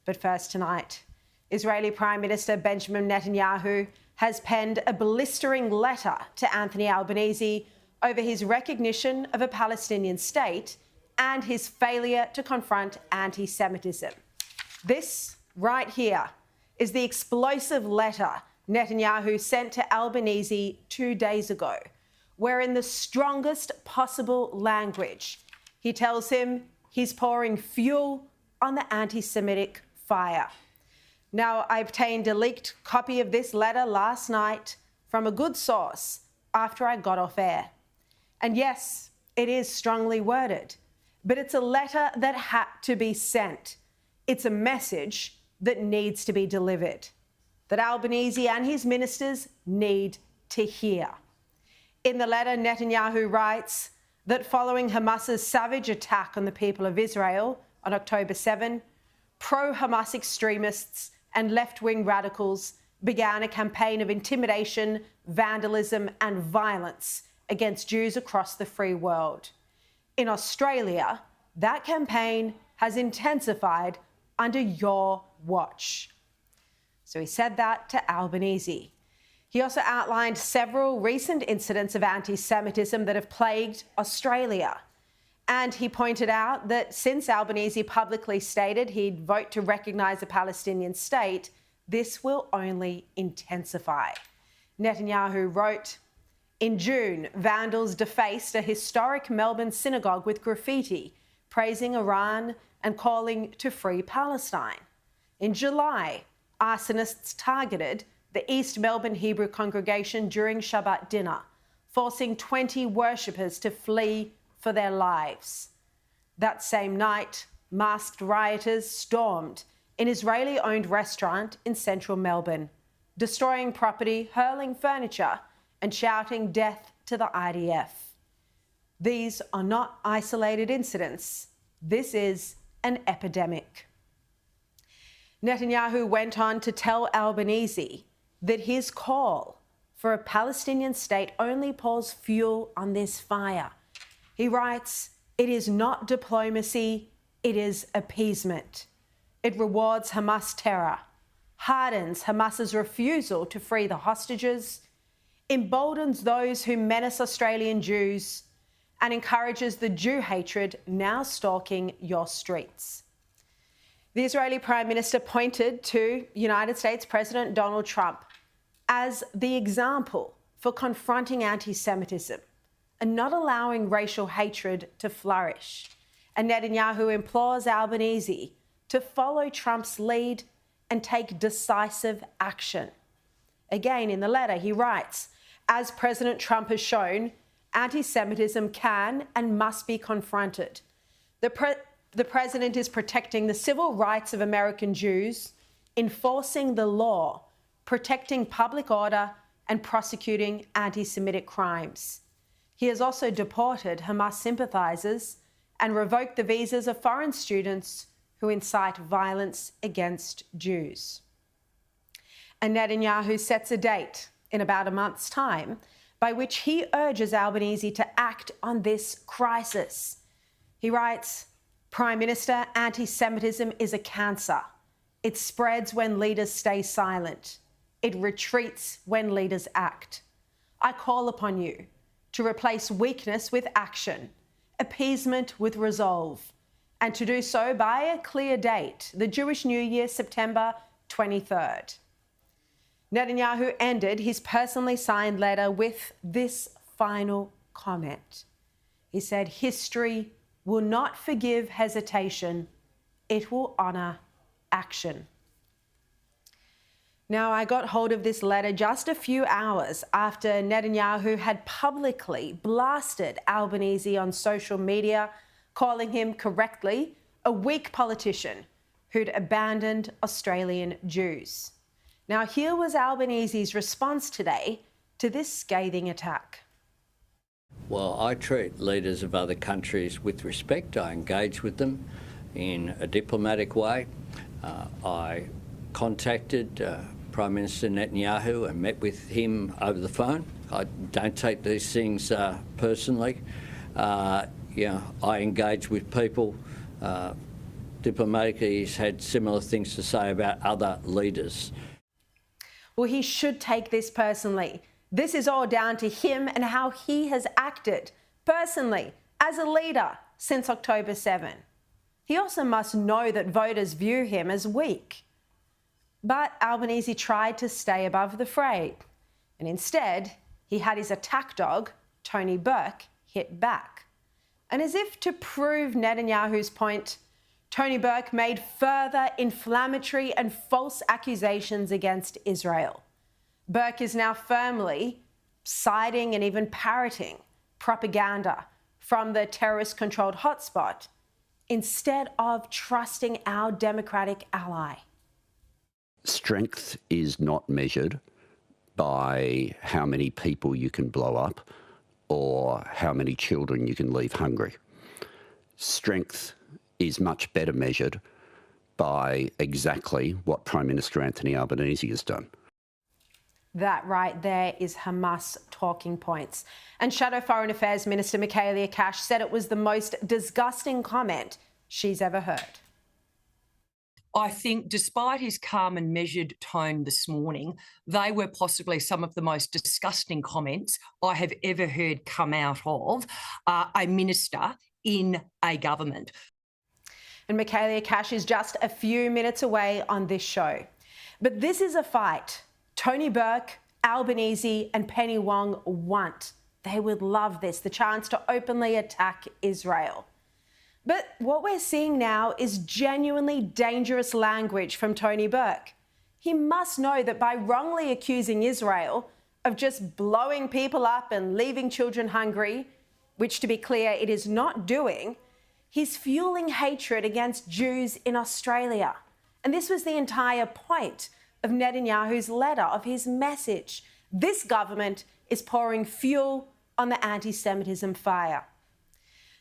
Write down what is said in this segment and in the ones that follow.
But first tonight, Israeli Prime Minister Benjamin Netanyahu has penned a blistering letter to Anthony Albanese over his recognition of a Palestinian state and his failure to confront anti-Semitism. This right here is the explosive letter Netanyahu sent to Albanese 2 days ago, where in the strongest possible language, he tells him he's pouring fuel on the anti-Semitic fire. Now, I obtained a leaked copy of this letter last night from a good source after I got off air. And yes, it is strongly worded, but it's a letter that had to be sent. It's a message that needs to be delivered, that Albanese and his ministers need to hear. In the letter, Netanyahu writes that following Hamas's savage attack on the people of Israel on October 7, pro-Hamas extremists and left-wing radicals began a campaign of intimidation, vandalism and violence against Jews across the free world. In Australia, that campaign has intensified under your watch. So he said that to Albanese. He also outlined several recent incidents of anti-Semitism that have plagued Australia. And he pointed out that since Albanese publicly stated he'd vote to recognise a Palestinian state, this will only intensify. Netanyahu wrote, in June, vandals defaced a historic Melbourne synagogue with graffiti, praising Iran and calling to free Palestine. In July, arsonists targeted the East Melbourne Hebrew congregation during Shabbat dinner, forcing 20 worshippers to flee for their lives. That same night, masked rioters stormed an Israeli-owned restaurant in central Melbourne, destroying property, hurling furniture, and shouting death to the IDF. These are not isolated incidents. This is an epidemic. Netanyahu went on to tell Albanese that his call for a Palestinian state only pours fuel on this fire. He writes, it is not diplomacy, it is appeasement. It rewards Hamas terror, hardens Hamas's refusal to free the hostages, emboldens those who menace Australian Jews, and encourages the Jew hatred now stalking your streets. The Israeli Prime Minister pointed to United States President Donald Trump as the example for confronting anti-Semitism and not allowing racial hatred to flourish. And Netanyahu implores Albanese to follow Trump's lead and take decisive action. Again, in the letter, he writes, as President Trump has shown, anti-Semitism can and must be confronted. The president is protecting the civil rights of American Jews, enforcing the law, protecting public order, and prosecuting anti-Semitic crimes. He has also deported Hamas sympathisers and revoked the visas of foreign students who incite violence against Jews. And Netanyahu sets a date in about a month's time by which he urges Albanese to act on this crisis. He writes, Prime Minister, anti-Semitism is a cancer. It spreads when leaders stay silent. It retreats when leaders act. I call upon you to replace weakness with action, appeasement with resolve, and to do so by a clear date, the Jewish New Year, September 23rd. Netanyahu ended his personally signed letter with this final comment. He said, history will not forgive hesitation, it will honour action. Now, I got hold of this letter just a few hours after Netanyahu had publicly blasted Albanese on social media, calling him correctly a weak politician who'd abandoned Australian Jews. Now, here was Albanese's response today to this scathing attack. Well, I treat leaders of other countries with respect. I engage with them in a diplomatic way. I contacted Prime Minister Netanyahu and met with him over the phone. I don't take these things personally. I engage with people. The diplomatically, he's had similar things to say about other leaders. Well, he should take this personally. This is all down to him and how he has acted personally as a leader since October 7. He also must know that voters view him as weak. But Albanese tried to stay above the fray, and instead he had his attack dog, Tony Burke, hit back. And as if to prove Netanyahu's point, Tony Burke made further inflammatory and false accusations against Israel. Burke is now firmly citing and even parroting propaganda from the terrorist-controlled hotspot instead of trusting our democratic ally. Strength is not measured by how many people you can blow up or how many children you can leave hungry. Strength is much better measured by exactly what Prime Minister Anthony Albanese has done. That right there is Hamas talking points. And Shadow Foreign Affairs Minister Michaelia Cash said it was the most disgusting comment she's ever heard. I think despite his calm and measured tone this morning, they were possibly some of the most disgusting comments I have ever heard come out of a minister in a government. And Michaelia Cash is just a few minutes away on this show. But this is a fight Tony Burke, Albanese and Penny Wong want. They would love this, the chance to openly attack Israel. But what we're seeing now is genuinely dangerous language from Tony Burke. He must know that by wrongly accusing Israel of just blowing people up and leaving children hungry, which to be clear, it is not doing, he's fueling hatred against Jews in Australia. And this was the entire point of Netanyahu's letter, of his message. This government is pouring fuel on the anti-Semitism fire.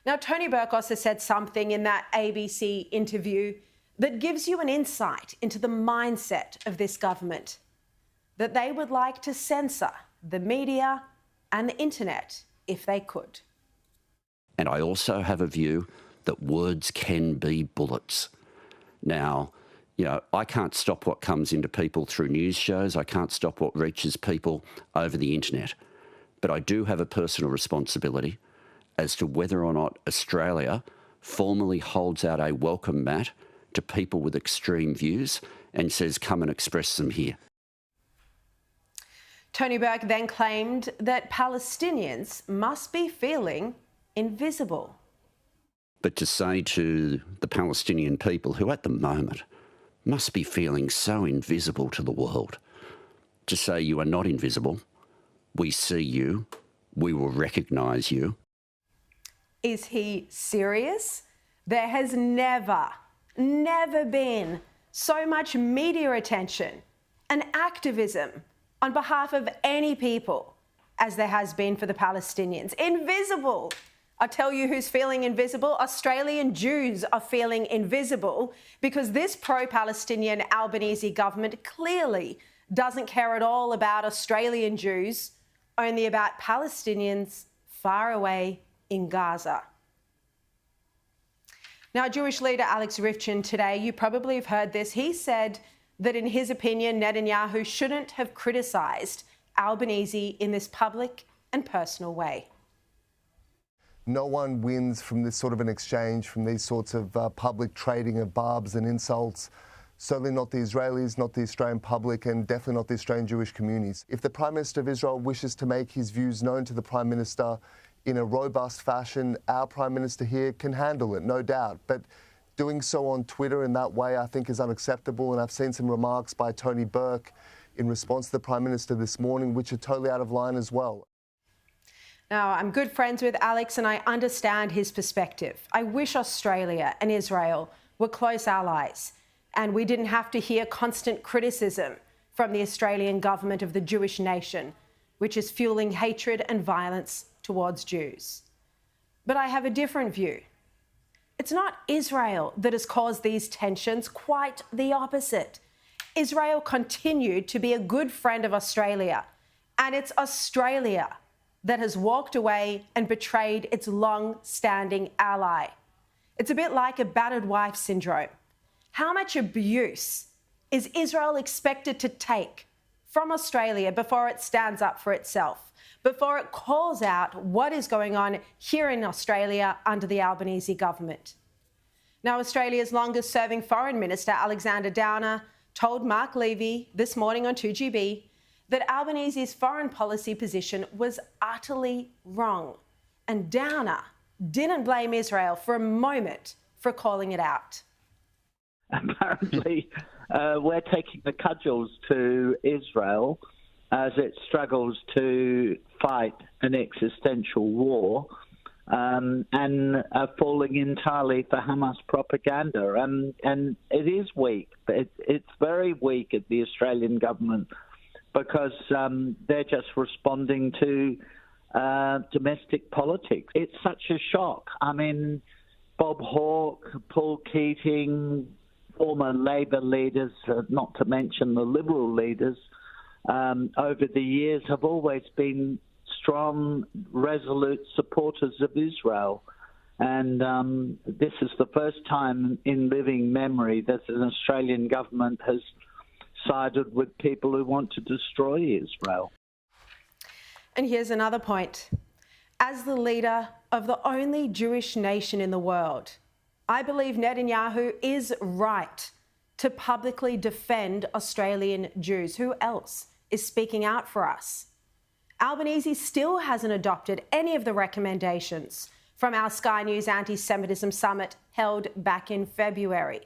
Now, Tony Burke also said something in that ABC interview that gives you an insight into the mindset of this government, that they would like to censor the media and the internet if they could. And I also have a view that words can be bullets. Now, I can't stop what comes into people through news shows. I can't stop what reaches people over the internet. But I do have a personal responsibility as to whether or not Australia formally holds out a welcome mat to people with extreme views and says, come and express them here. Tony Burke then claimed that Palestinians must be feeling invisible. But to say to the Palestinian people, who at the moment must be feeling so invisible to the world, to say you are not invisible, we see you, we will recognise you. Is he serious? There has never been so much media attention and activism on behalf of any people as there has been for the Palestinians. Invisible. I'll tell you who's feeling invisible. Australian Jews are feeling invisible because this pro-Palestinian Albanese government clearly doesn't care at all about Australian Jews, only about Palestinians far away in Gaza. Now, Jewish leader Alex Rifchin today, you probably have heard this, he said that in his opinion, Netanyahu shouldn't have criticised Albanese in this public and personal way. No one wins from this sort of an exchange, from these sorts of public trading of barbs and insults. Certainly not the Israelis, not the Australian public, and definitely not the Australian Jewish communities. If the Prime Minister of Israel wishes to make his views known to the Prime Minister in a robust fashion, our Prime Minister here can handle it, no doubt. But doing so on Twitter in that way, I think, is unacceptable. And I've seen some remarks by Tony Burke in response to the Prime Minister this morning, which are totally out of line as well. Now, I'm good friends with Alex and I understand his perspective. I wish Australia and Israel were close allies and we didn't have to hear constant criticism from the Australian government of the Jewish nation, which is fueling hatred and violence towards Jews. But I have a different view. It's not Israel that has caused these tensions, quite the opposite. Israel continued to be a good friend of Australia, and it's Australia that has walked away and betrayed its long-standing ally. It's a bit like a battered wife syndrome. How much abuse is Israel expected to take from Australia before it stands up for itself, before it calls out what is going on here in Australia under the Albanese government? Now, Australia's longest-serving Foreign Minister, Alexander Downer, told Mark Levy this morning on 2GB that Albanese's foreign policy position was utterly wrong. And Downer didn't blame Israel for a moment for calling it out. Apparently, we're taking the cudgels to Israel as it struggles to fight an existential war and falling entirely for Hamas propaganda. And it is weak. It's very weak at the Australian government because they're just responding to domestic politics. It's such a shock. I mean, Bob Hawke, Paul Keating, former Labor leaders, not to mention the Liberal leaders, over the years have always been strong, resolute supporters of Israel. And this is the first time in living memory that an Australian government has sided with people who want to destroy Israel. And here's another point. As the leader of the only Jewish nation in the world, I believe Netanyahu is right to publicly defend Australian Jews. Who else is speaking out for us? Albanese still hasn't adopted any of the recommendations from our Sky News Anti-Semitism Summit held back in February,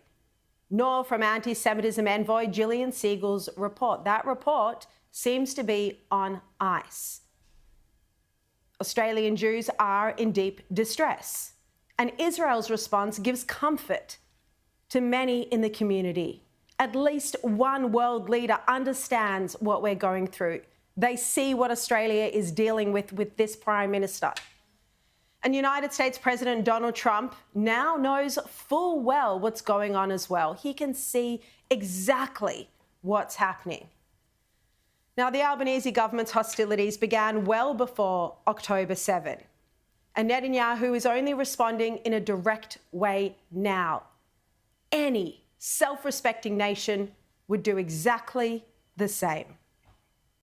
nor from anti-Semitism envoy Gillian Siegel's report. That report seems to be on ice. Australian Jews are in deep distress, and Israel's response gives comfort to many in the community. At least one world leader understands what we're going through. They see what Australia is dealing with this Prime Minister. And United States President Donald Trump now knows full well what's going on as well. He can see exactly what's happening. Now, the Albanese government's hostilities began well before October 7, and Netanyahu is only responding in a direct way now. Any self-respecting nation would do exactly the same.